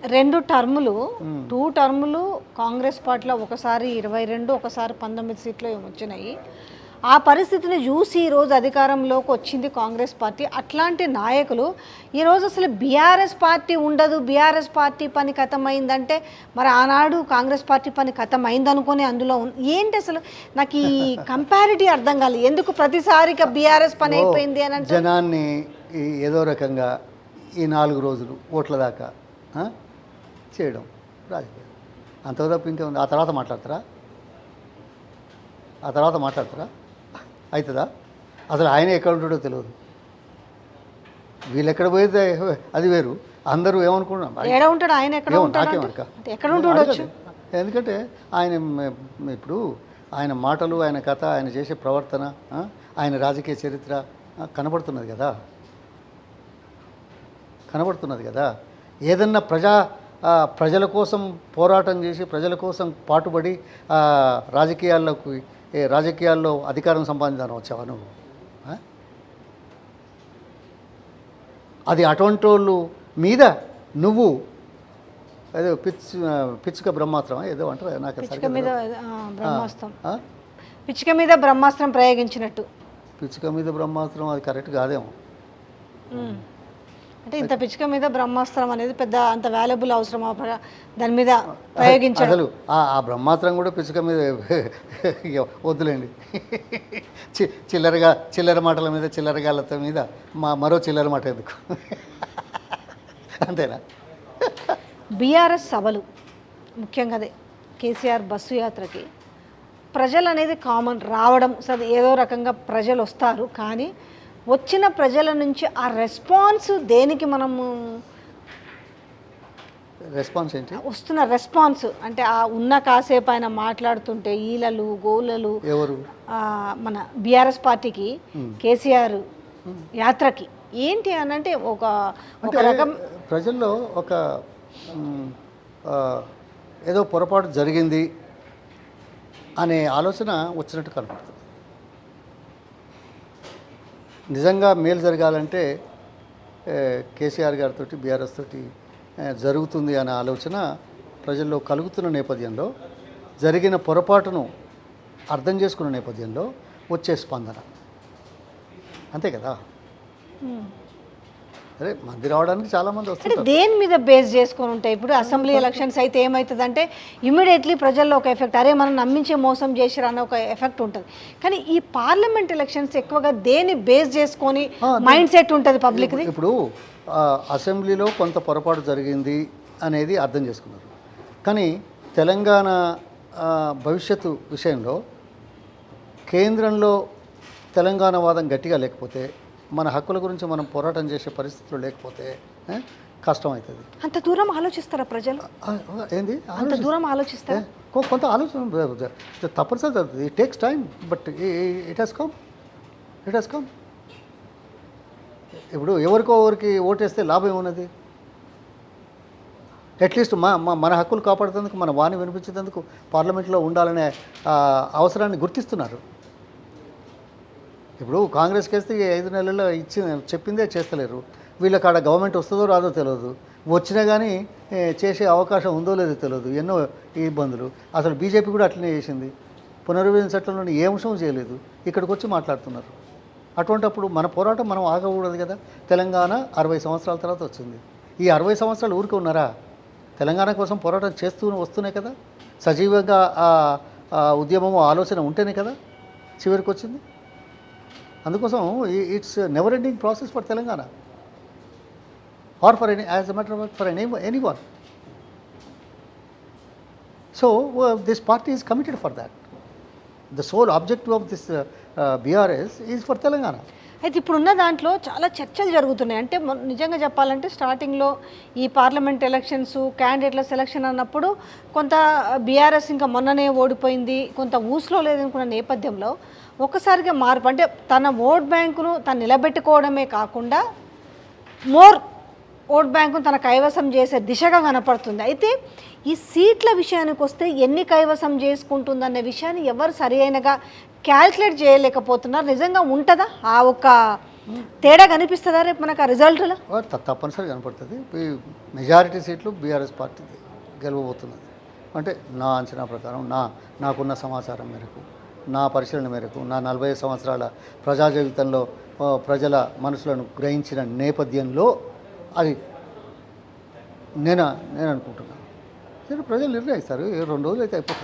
2 టర్ములు 2 టర్ములు కాంగ్రెస్ పార్టీలో ఒకసారి 22 ఒకసారి 19 సీట్లు వచ్చినాయి. ఆ పరిస్థితిని చూసి ఈరోజు అధికారంలోకి వచ్చింది కాంగ్రెస్ పార్టీ. అట్లాంటి నాయకులు ఈరోజు అసలు బీఆర్ఎస్ పార్టీ ఉండదు, బీఆర్ఎస్ పార్టీ పని ఖతమైందంటే మరి ఆనాడు కాంగ్రెస్ పార్టీ పని ఖతమైందనుకొని అందులో ఏంటి అసలు నాకు ఈ కంపారిటీ అర్థం కాలేదు. ఎందుకు ప్రతిసారిగా బీఆర్ఎస్ పని అయిపోయింది అని అంటే జనాన్ని ఏదో రకంగా ఈ 4 రోజులు ఓట్ల దాకా చేయడం రాజకీయం అంత తప్ప ఇంకేముంది. ఆ తర్వాత మాట్లాడతారా అవుతుందా? అసలు ఆయన ఎక్కడ ఉంటాడో తెలియదు. వీళ్ళు ఎక్కడ పోయేది అది వేరు. అందరూ ఏమనుకుంటున్నారు ఆయన ఎక్కడ ఉంటాడు. ఎందుకంటే ఆయన ఇప్పుడు ఆయన మాటలు, ఆయన కథ, ఆయన చేసే ప్రవర్తన, ఆయన రాజకీయ చరిత్ర కనబడుతున్నది కదా. ఏదన్నా ప్రజల కోసం పోరాటం చేసి ప్రజల కోసం పాటుపడి రాజకీయాల్లో అధికారం సంపాదించాలని వచ్చావా నువ్వు? అది అటువంటి వాళ్ళు మీద నువ్వు ఏదో పిచ్చుక బ్రహ్మాస్త్రం ఏదో అంటారు, నాకు పిచ్చుక మీద బ్రహ్మాస్త్రం ప్రయోగించినట్టు. పిచ్చుక మీద బ్రహ్మాస్త్రం అది కరెక్ట్ కాదేమో. అంటే ఇంత పిచ్చుక మీద బ్రహ్మాస్త్రం అనేది పెద్ద అంత వాల్యుబుల్ అవసరమా దాని మీద ప్రయోగించారు? అసలు ఆ బ్రహ్మాస్త్రం కూడా పిచ్చుక మీద వద్దులేండి. చిల్లర మాటల మీద, చిల్లరగాళ్ళ మీద మరో చిల్లర మాట ఎందుకు? అంతేనా? బీఆర్ఎస్ సభలు ముఖ్యంగా అదే కేసీఆర్ బస్సు యాత్రకి ప్రజలు అనేది కామన్ రావడం, సరే ఏదో రకంగా ప్రజలు వస్తారు. కానీ వచ్చిన ప్రజల నుంచి ఆ రెస్పాన్స్ దేనికి మనము రెస్పాన్స్ ఏంటి వస్తున్న రెస్పాన్స్ అంటే ఆ ఉన్న కాసేపు ఆయన మాట్లాడుతుంటే ఈలలు గోలలు ఎవరు మన బీఆర్ఎస్ పార్టీకి కేసీఆర్ యాత్రకి ఏంటి అని అంటే ఒక రకం ప్రజల్లో ఒక ఏదో పొరపాటు జరిగింది అనే ఆలోచన వచ్చినట్టు కనపడుతుంది. నిజంగా మేలు జరగాలంటే కేసీఆర్ గారితో బీఆర్ఎస్ తోటి జరుగుతుంది అనే ఆలోచన ప్రజల్లో కలుగుతున్న నేపథ్యంలో, జరిగిన పొరపాటును అర్థం చేసుకున్న నేపథ్యంలో వచ్చే స్పందన అంతే కదా. అరే మంది రావడానికి చాలామంది వస్తారు. దేని మీద బేస్ చేసుకొని ఉంటాయి. ఇప్పుడు అసెంబ్లీ ఎలక్షన్స్ అయితే ఏమవుతుందంటే ఇమీడియట్లీ ప్రజల్లో ఒక ఎఫెక్ట్, అరే మనం నమ్మించే మోసం చేసిరు అన్న ఒక ఎఫెక్ట్ ఉంటుంది. కానీ ఈ పార్లమెంట్ ఎలక్షన్స్ ఎక్కువగా దేని బేస్ చేసుకొని మైండ్ సెట్ ఉంటుంది పబ్లిక్ది. ఇప్పుడు అసెంబ్లీలో కొంత పొరపాటు జరిగింది అనేది అర్థం చేసుకున్నారు. కానీ తెలంగాణ భవిష్యత్తు విషయంలో కేంద్రంలో తెలంగాణ వాదం గట్టిగా లేకపోతే, మన హక్కుల గురించి మనం పోరాటం చేసే పరిస్థితులు లేకపోతే కష్టం అవుతుంది. అంత దూరం ఆలోచిస్తారా ప్రజలు? ఏంది అంత దూరం ఆలోచిస్తారా? కొంత ఆలోచన తప్పనిసరి జరుగుతుంది. It takes time, but it has come. ఇప్పుడు ఎవరికి ఓటేస్తే లాభం ఏమున్నది? అట్లీస్ట్ మన హక్కులు కాపాడుతందుకు, మన వాణి వినిపించేందుకు పార్లమెంట్లో ఉండాలనే అవసరాన్ని గుర్తిస్తున్నారు. ఇప్పుడు కాంగ్రెస్కి వేస్తే 5 నెలల్లో చెప్పిందే చేస్తలేరు. వీళ్ళకి ఆడ గవర్నమెంట్ వస్తుందో రాదో తెలియదు. వచ్చినా కానీ చేసే అవకాశం ఉందో లేదో తెలియదు. ఎన్నో ఇబ్బందులు. అసలు బీజేపీ కూడా అట్లనే చేసింది. పునర్విభజన చట్టంలోని ఏ అంశం చేయలేదు. ఇక్కడికి వచ్చి మాట్లాడుతున్నారు. అటువంటిప్పుడు మన పోరాటం మనం ఆగకూడదు కదా. తెలంగాణ 60 సంవత్సరాల తర్వాత వచ్చింది. ఈ 60 సంవత్సరాలు ఊరికే ఉన్నారా? తెలంగాణ కోసం పోరాటం వస్తున్నాయి కదా. సజీవంగా ఉద్యమం ఆలోచన ఉంటేనే కదా చివరికి వచ్చింది. అందుకోసం it's never ending process for Telangana or for as a matter of for anyone. So this party is committed for that. The sole objective of this BRS is for Telangana. అయితే ఇప్పుడున్న దాంట్లో చాలా చర్చలు జరుగుతున్నాయి. అంటే నిజంగా చెప్పాలంటే స్టార్టింగ్లో ఈ పార్లమెంట్ ఎలక్షన్స్ క్యాండిడేట్ల సెలక్షన్ అన్నప్పుడు కొంత బీఆర్ఎస్ ఇంకా మొన్ననే ఓడిపోయింది, కొంత ఊసులో లేదనుకున్న నేపథ్యంలో ఒక్కసారిగా మార్పు, అంటే తన ఓట్ బ్యాంకును తను నిలబెట్టుకోవడమే కాకుండా మోర్ ఓట్ బ్యాంకును తన కైవసం చేసే దిశగా కనపడుతుంది. అయితే ఈ సీట్ల విషయానికి వస్తే ఎన్ని కైవసం చేసుకుంటుందనే విషయాన్ని ఎవరు సరి అయినగా క్యాల్కులేట్ చేయలేకపోతున్నారు. నిజంగా ఉంటుందా ఆ ఒక తేడా కనిపిస్తుందా రేపు మనకు ఆ రిజల్ట్లో? తప్పనిసరిగా కనపడుతుంది. ఈ మెజారిటీ సీట్లు బీఆర్ఎస్ పార్టీ గెలవబోతున్నది. అంటే నా అంచనా ప్రకారం, నాకున్న సమాచారం మేరకు, నా పరిశీలన మేరకు, నా 45 సంవత్సరాల ప్రజా జీవితంలో ప్రజల మనసులను గ్రహించిన నేపథ్యంలో అది నేను అనుకుంటున్నాను. ప్రజలు నిర్ణయిస్తారు. 2 రోజులు అయితే అయిపోతుంది.